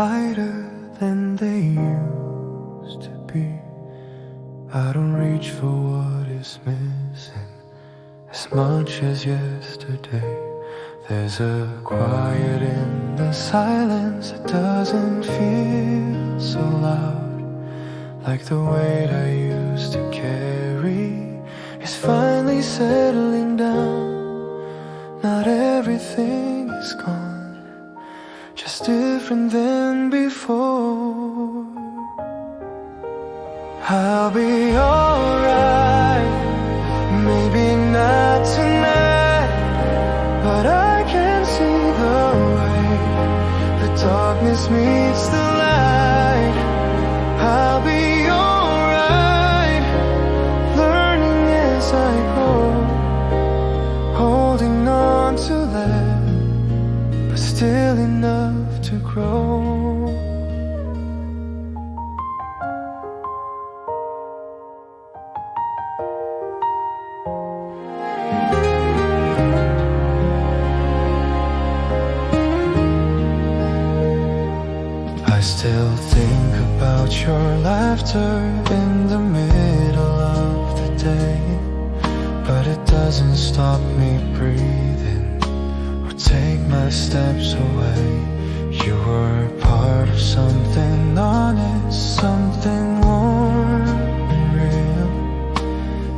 lighter than they used to be. I don't reach for what is missing as much as yesterday. There's a quiet in the silence that doesn't feel so loud, like the weight I used to carry is finally settling down. Not everything is gone, just different than before. I'll be alright, maybe not tonight, but I can see the way the darkness meets the light. I'll be alright, learning as I go, holding on to that, but still enough to grow. I still think about your laughter in the middle of the day, but it doesn't stop me breathing or take my steps away. You were part of something honest, something warm and real.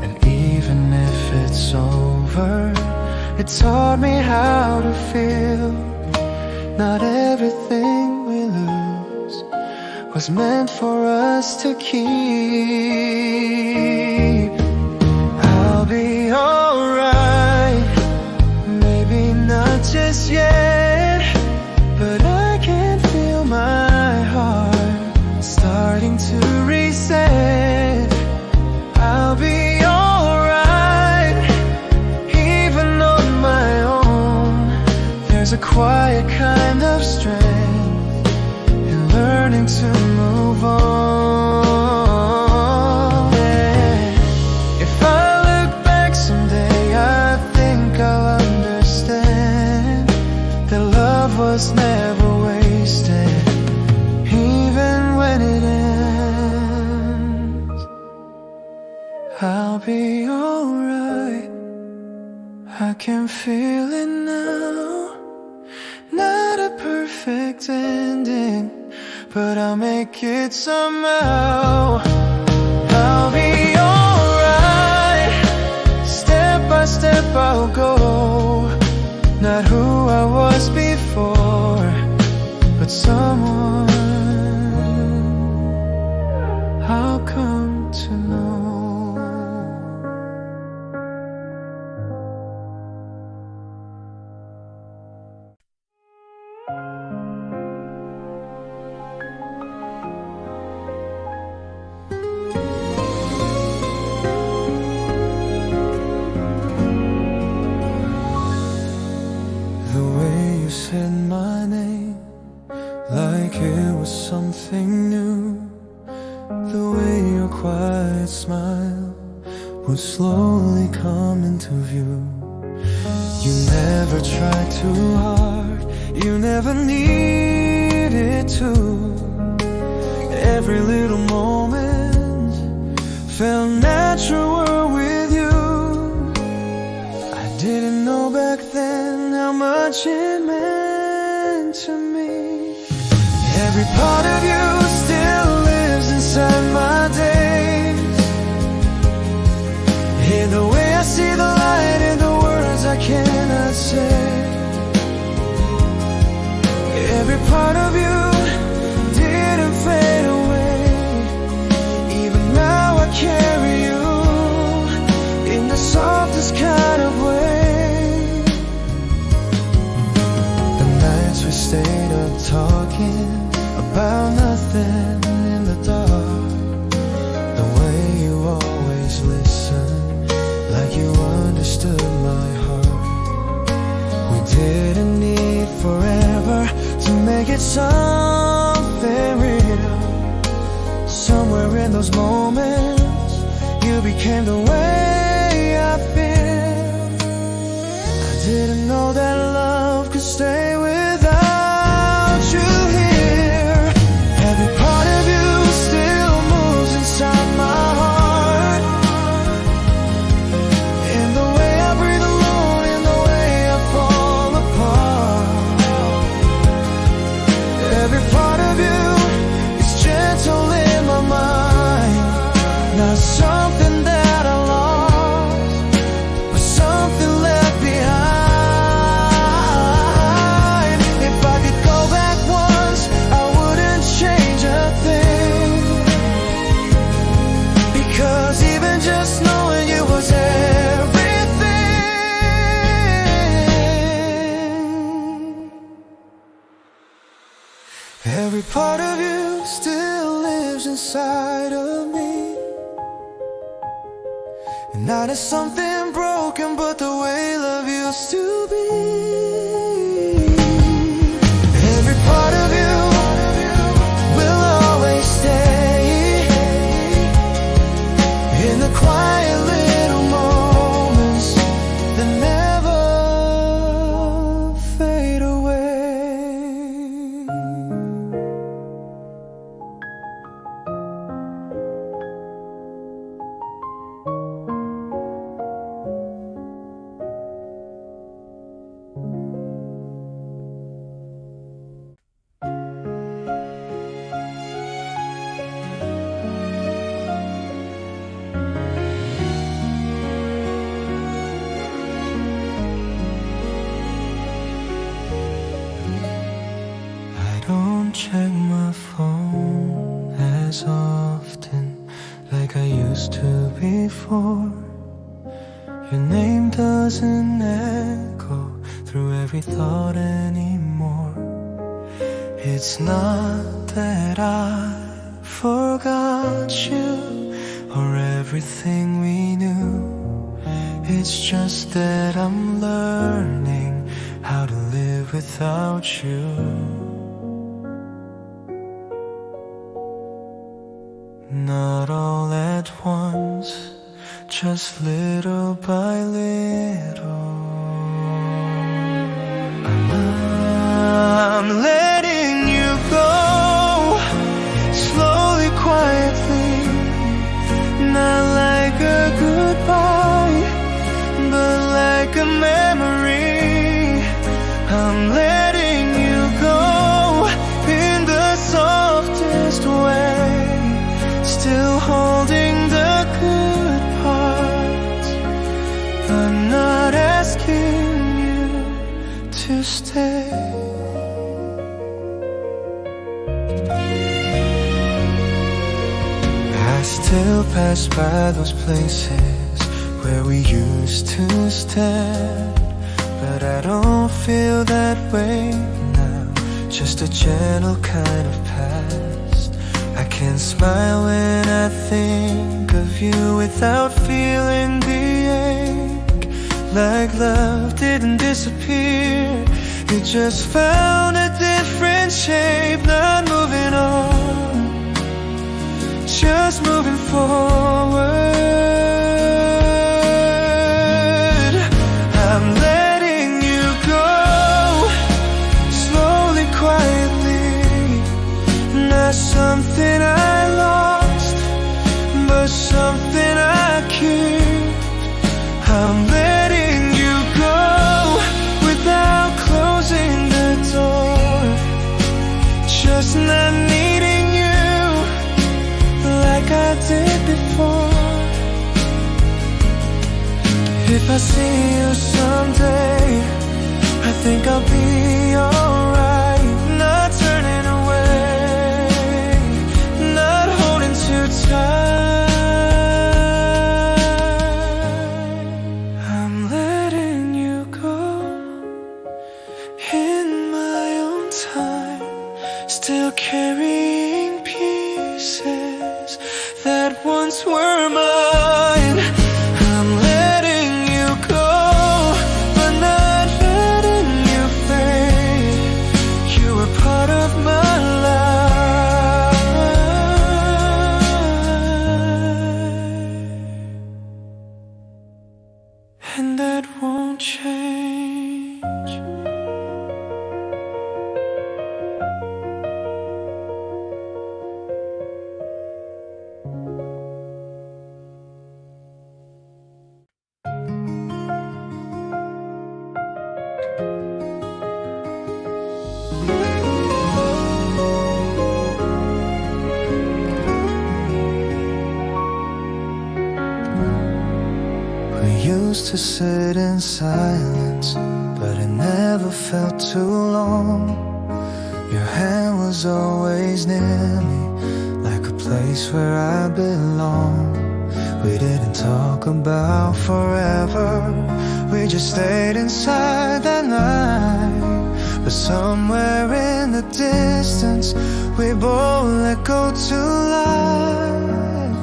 And even if it's over, it taught me how to feel. Not everything we lose was meant for us to keep. I'll be alright, maybe not just yet, but I can feel my heart starting to reset. I'll be alright, even on my own. There's a quiet kind of strength learning to move on. Yeah. If I look back someday, I think I'll understand that love was never wasted, even when it ends. I'll be alright, I can feel it now. Not a perfect ending, but I'll make it somehow. I'll be alright, step by step I'll go. Not who I was before, but someone I'll come to know. Said my name like it was something new. The way your quiet smile would slowly come into view. You never tried too hard, you never needed to. Every little moment felt natural with you. I didn't know back then how much it meant to me. Every part of you still lives inside my days. In the way I see the light, in the words I cannot say. Every part of you didn't fade away. Even now I carry you in the softest kind of way. We stayed up talking about nothing in the dark. The way you always listened, like you understood my heart. We didn't need forever to make it something real. Somewhere in those moments, you became the way I feel. I didn't know that love could stay without you here. Every part of you still lives inside of me. And not as something broken, but the way love used to be. Every part of you will always stay in the quiet little moments that never fade away. Don't check my phone as often like I used to before. Your name doesn't echo through every thought anymore. It's not that I forgot you or everything we knew. It's just that I'm learning how to live without you. Not all at once, just little by little. I'm letting you go, slowly, quietly. Not like a goodbye, but like a memory. I'm letting you go in the softest way, still holding the good parts, but not asking you to stay. I still pass by those places where we used to stand, but I don't feel that way now, just a gentle kind of past. I can smile when I think of you without feeling the ache, like love didn't disappear, it just found a different shape. Not moving on, just moving forward. I'm letting you go, slowly, quietly. Not something I lost, but something I keep. I'm letting you go without closing the door, just not needing you like I did before. If I see you someday, I think I'll be alright. Not turning away, not holding too tight. I'm letting you go in my own time, still carrying pieces that once were mine. I'm letting you go, but not letting you fade. You were part of my life, and that won't change. We used to sit in silence, but it never felt too long. Your hand was always near me, like a place where I belong. We didn't talk about forever, we just stayed inside that night. But somewhere in the distance, we both let go to life.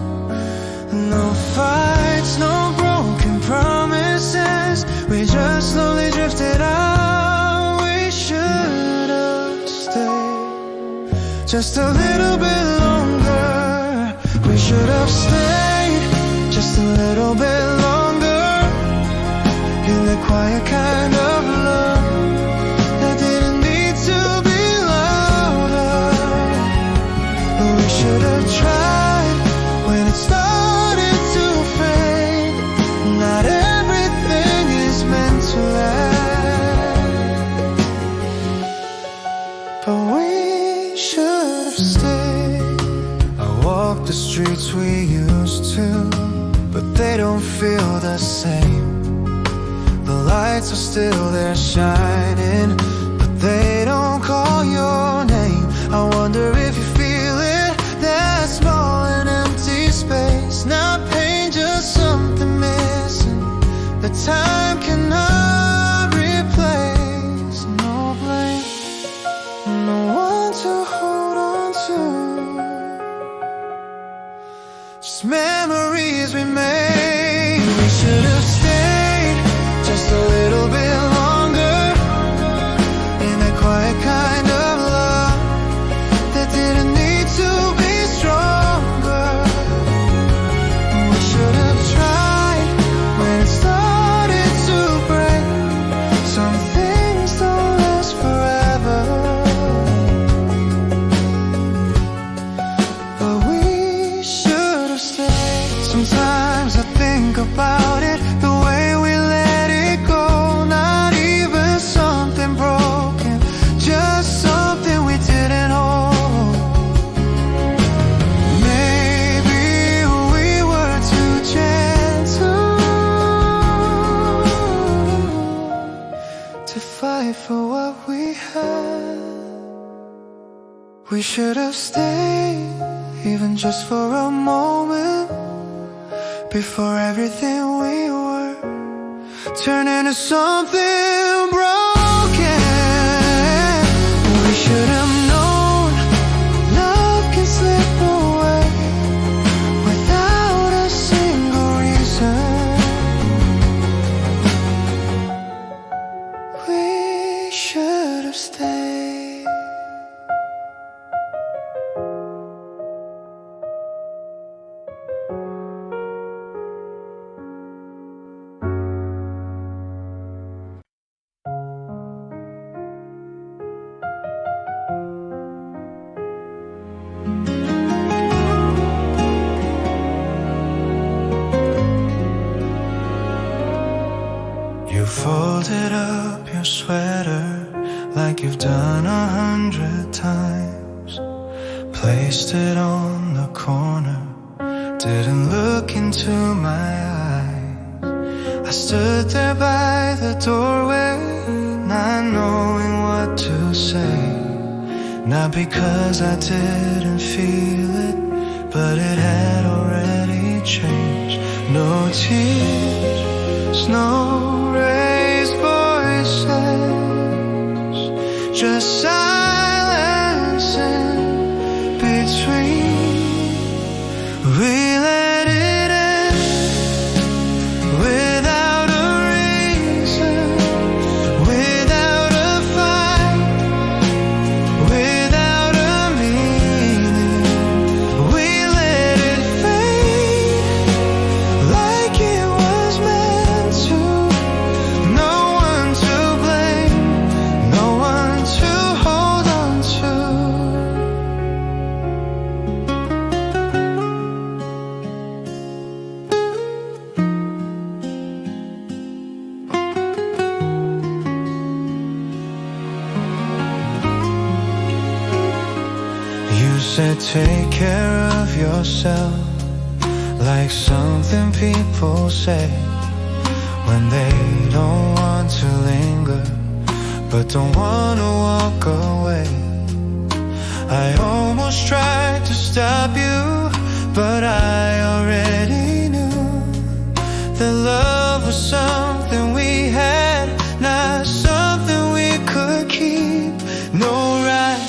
No fights, no broken promises, we just slowly drifted out. We should have stayed just a little bit longer. We should have stayed just a little bit longer in the quiet kind of love that didn't need to be louder. We should have tried when it started to fade. Not everything is meant to last, but we should have stayed. I walk the streets we used to, but they don't feel the same. The lights are still there shining, but they don't call your name. I wonder if you feel it, that small and empty space. Not pain, just something missing that time cannot replace. No blame, no one to hold on to, just memories we made. We should have stayed just a little bit longer in that quiet kind of love that didn't need to be stronger. We should have tried when it started to break. Some things don't last forever, but we should have stayed. Sometimes I think about it, the way we let it go. Not even something broken, just something we didn't hold. Maybe we were too gentle to fight for what we had. We should have stayed, even just for a moment, before everything we were turned into something broken. We should have known love can slip away without a single reason. We should have stayed. You folded up your sweater like you've done 100 times, placed it on the corner, didn't look into my eyes. I stood there by the doorway, not knowing what to say. Not because I didn't feel it, but it had already changed. No tears, no raised voices, just silence in between. We let it end without a reason, without a fight, without a meaning. We let it fade like it was meant to. No one to blame, no one to hold on to. You said take care of yourself, like something people say when they don't want to linger but don't want to walk away. I almost tried to stop you, but I already knew that love was something we had, not something we could keep. No right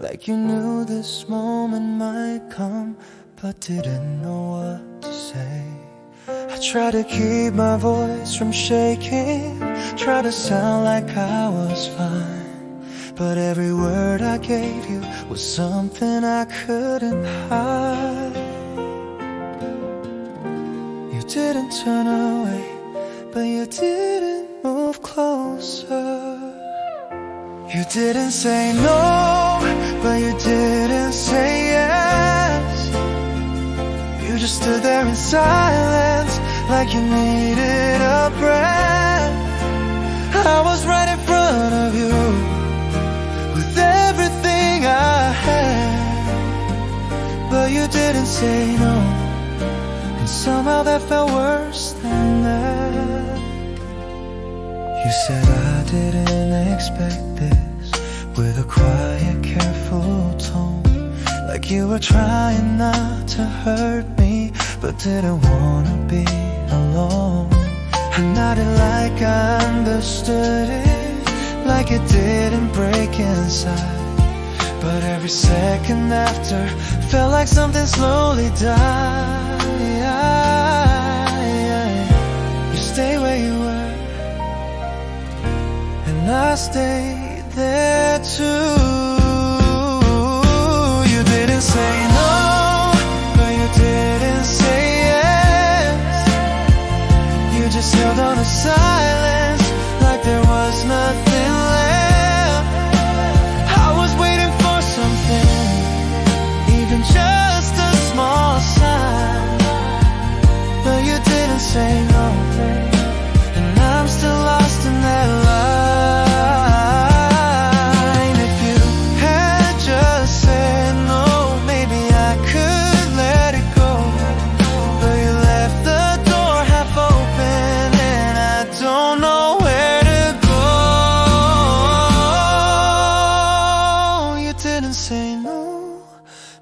like you knew this moment might come, but didn't know what to say. I tried to keep my voice from shaking, tried to sound like I was fine, but every word I gave you was something I couldn't hide. You didn't turn away, but you didn't move closer. You didn't say no, but you didn't say yes. You just stood there in silence, like you needed a breath. I was right in front of you, with everything I had, but you didn't say no, and somehow that felt worse than that. You said I didn't expect this, with a quiet, careful tone, like you were trying not to hurt me, but didn't wanna be alone. I nodded like I understood it, like it didn't break inside, but every second after felt like something slowly died. You stay where you were, and I stayed there too. You didn't say no, but you didn't say yes. You just held on to silence, like there was nothing left. I was waiting for something, even just a small sign, but you didn't say no, and I'm still lost in that line. If you had just said no, maybe I could let it go, but you left the door half open, and I don't know where to go. You didn't say no,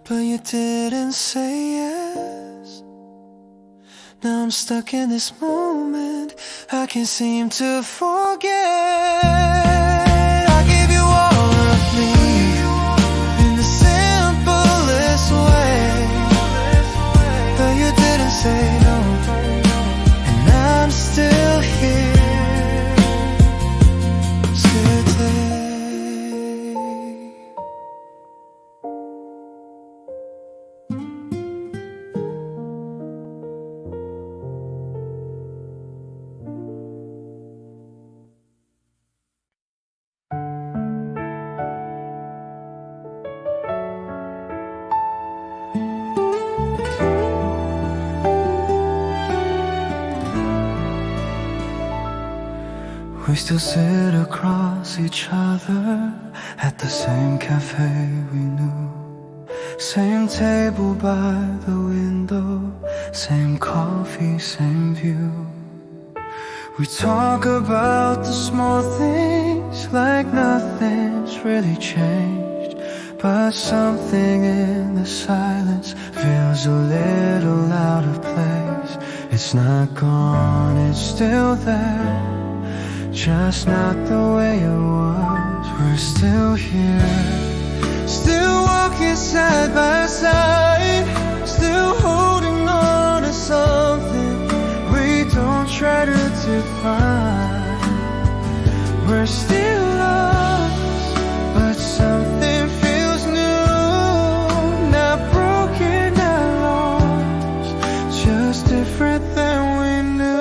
but you didn't say yes. Now I'm stuck in this moment I can't seem to forget. I gave you all of me in the simplest way, but you didn't say no, and I'm still here today. We still sit across each other at the same cafe we knew, same table by the window, same coffee, same view. We talk about the small things like nothing's really changed, but something in the silence feels a little out of place. It's not gone, it's still there, just not the way it was. We're still here, still walking side by side, still holding on to something we don't try to define. We're still lost, but something feels new, not broken, not lost, just different than we knew.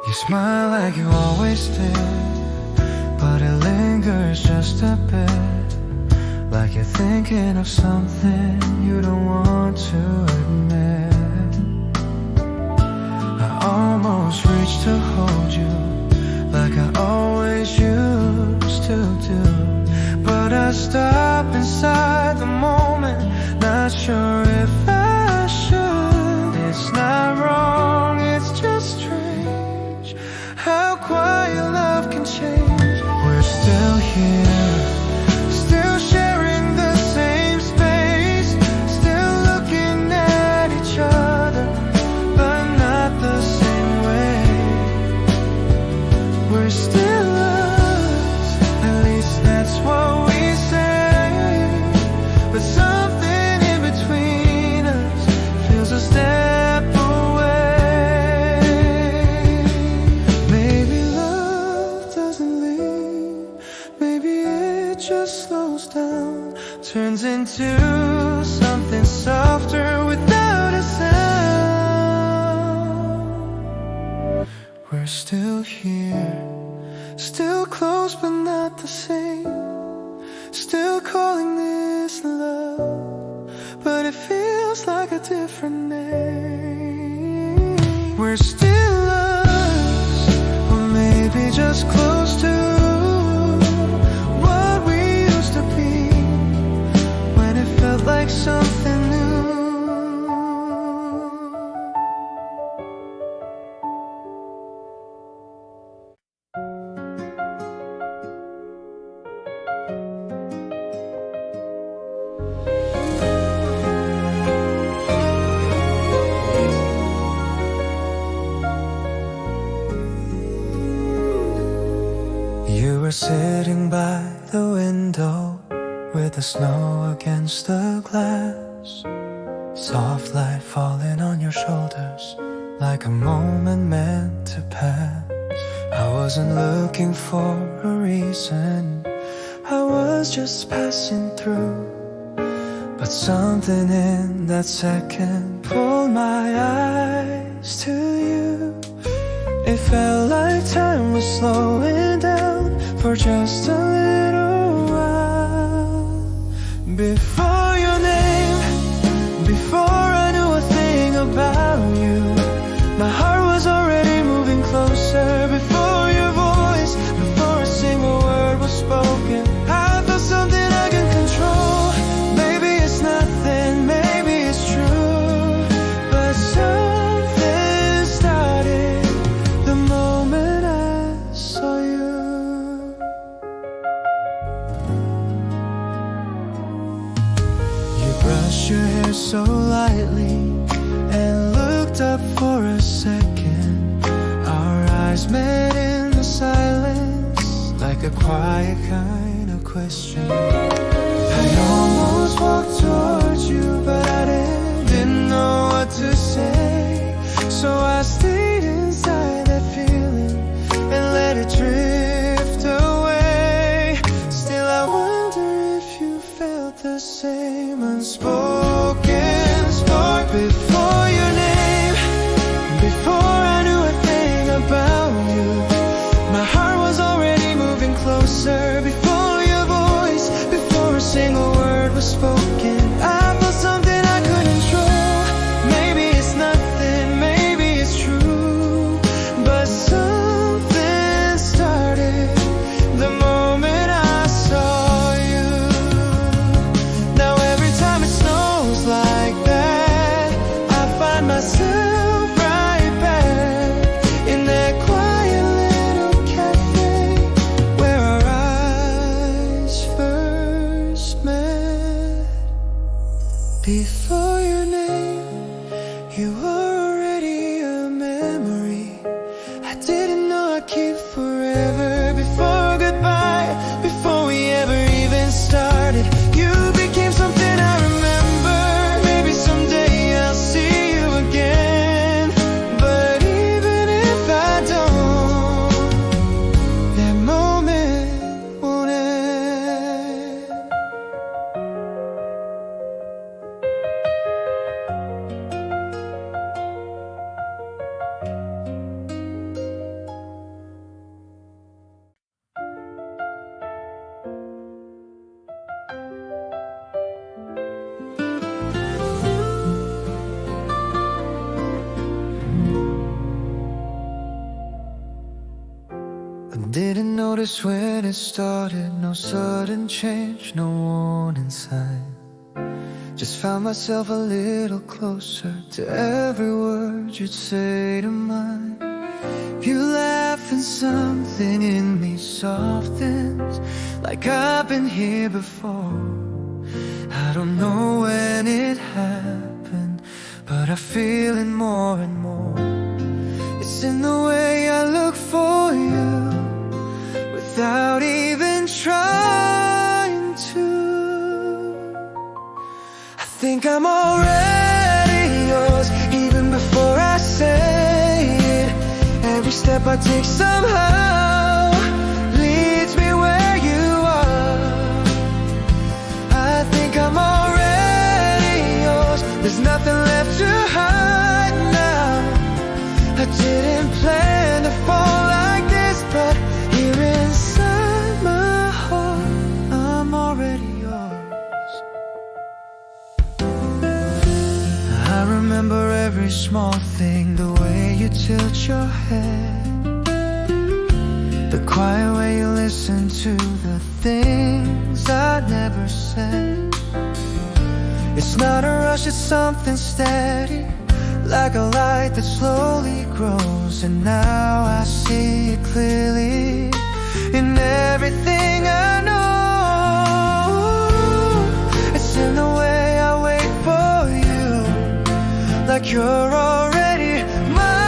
You smile like you always did, but it lingers just a bit, like you're thinking of something you don't want to admit. I almost reached to hold you, like I always used to do, but I stop inside the moment, not sure if I should. It's not wrong, it's just strange how quiet love can change. We're still here, still sharing the same space, still looking at each other, but not the same way. turns into something softer without a sound. We're still here, still close but not the same. Still calling this love, but it feels like a different name. We're still us, or maybe just close to what we used to be, when it felt like something new. You were sitting by the window with the snow against the glass, soft light falling on your shoulders like a moment meant to pass. I wasn't looking for a reason, I was just passing through, but something in that second pulled my eyes to you. It felt like time was slowing down for just a little while. Before your name, before I knew a thing about you, my heart was already moving closer. Before your voice, before a single word was spoken, I felt something I can control. Maybe it's nothing, maybe it's true, but something started the moment I saw you. You brushed your hair so lightly and looked up for a second. Our eyes met in the silence like a quiet kind of question. I almost walked towards you, but I didn't know what to say, so I stayed inside that feeling and let it drift away. Still I wonder if you felt the same unspoken spark. Before your name, before I knew a thing about you, my heart was already moving closer. Before your voice, before a single word was spoken, I felt something I couldn't control. Maybe it's nothing, maybe it's true, but something started the moment I saw you. Now every time it snows like that, I find myself right back in that quiet little cafe where our eyes first met. Before your name, you were already a memory I didn't know I'd keep forever. Before goodbye, before we ever even started, you became something I remember. Maybe someday I'll see you again, but even if I don't, that moment won't end. I didn't notice when it started, no sudden change, no warning sign. Just found myself a little closer to every word you'd say to mine. You laugh and something in me softens, like I've been here before. I don't know when it happened, but I feel it more and more. It's in the way I look for you without even trying to. I think I'm already yours, even before I say it. Every step I take somehow leads me where you are. I think touch your head, the quiet way you listen to the things I never said. It's not a rush, it's something steady, like a light that slowly grows. And now I see it clearly in everything I know. It's in the way I wait for you, like you're already mine.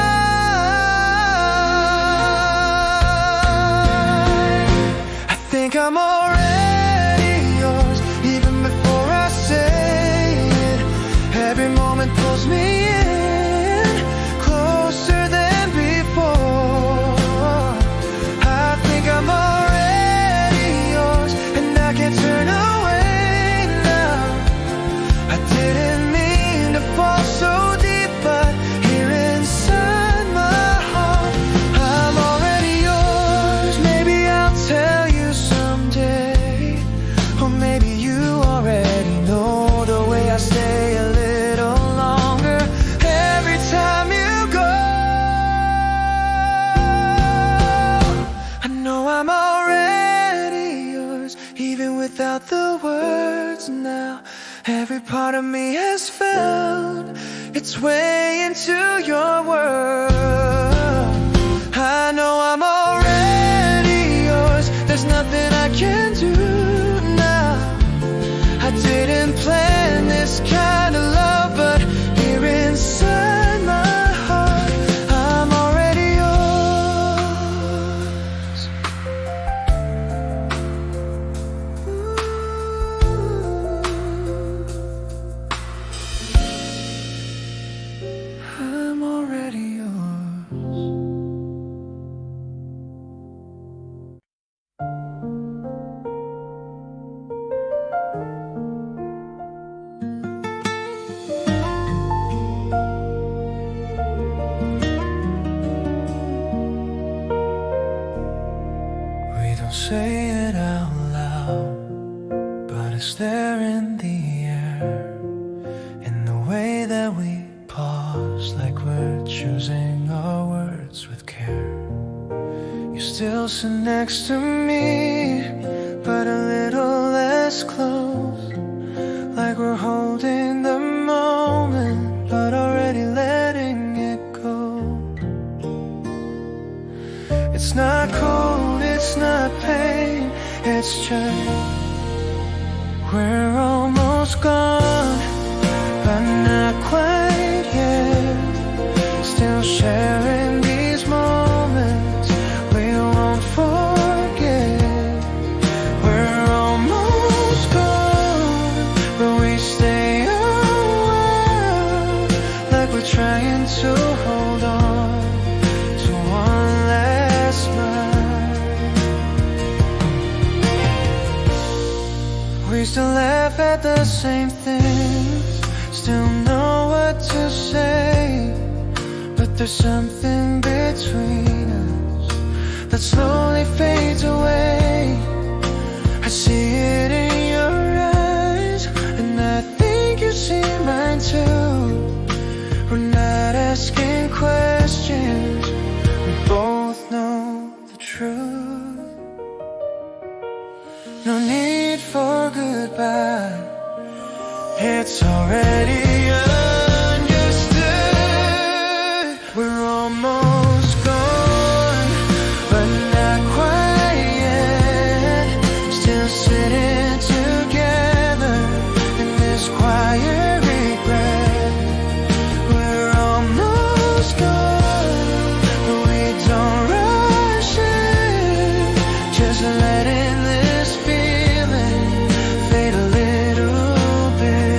I think I'm already yours, even before I say it. Every moment pulls me in, closer than before. I think I'm already yours, and I can't turn away now. I didn't mean to fall so deep, but here inside my heart, I'm already yours. Maybe I'll tell you someday, or maybe you already know. The way I stay a little longer every time you go, I know I'm already yours, even without the words now. Every part of me has found its way into your world. I know I'm already yours, there's nothing I can do now. I didn't plan this kind of love, but here inside my heart, I'm already yours. I'm already yours. We don't say it out loud, but it's there in the air, in the way that we pause, like we're choosing our words with care. You still sit next to me, but a little less close, like we're holding the moment, but already letting it go. It's not cold, it's not pain, it's just we're almost gone, but not quite yet. Still sharing these moments we won't forget. We're almost gone, but we stay a while, like we're trying to hold on to one last smile. We still laugh at the same things, still know what to say, but there's something between us that slowly fades away. I see it in your eyes, and I think you see mine too. We're not asking questions, we both know the truth. No need for goodbye, it's already understood. We're almost gone, but not quite yet. Still sitting together in this quiet regret. We're almost gone, but we don't rush it, just letting this feeling fade a little bit.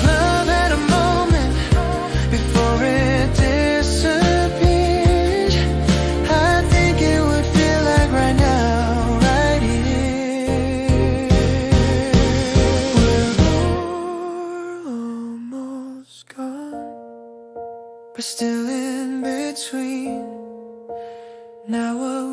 Love at a moment before it disappears. I think it would feel like right now, right here. We're almost gone, but still in between. Now what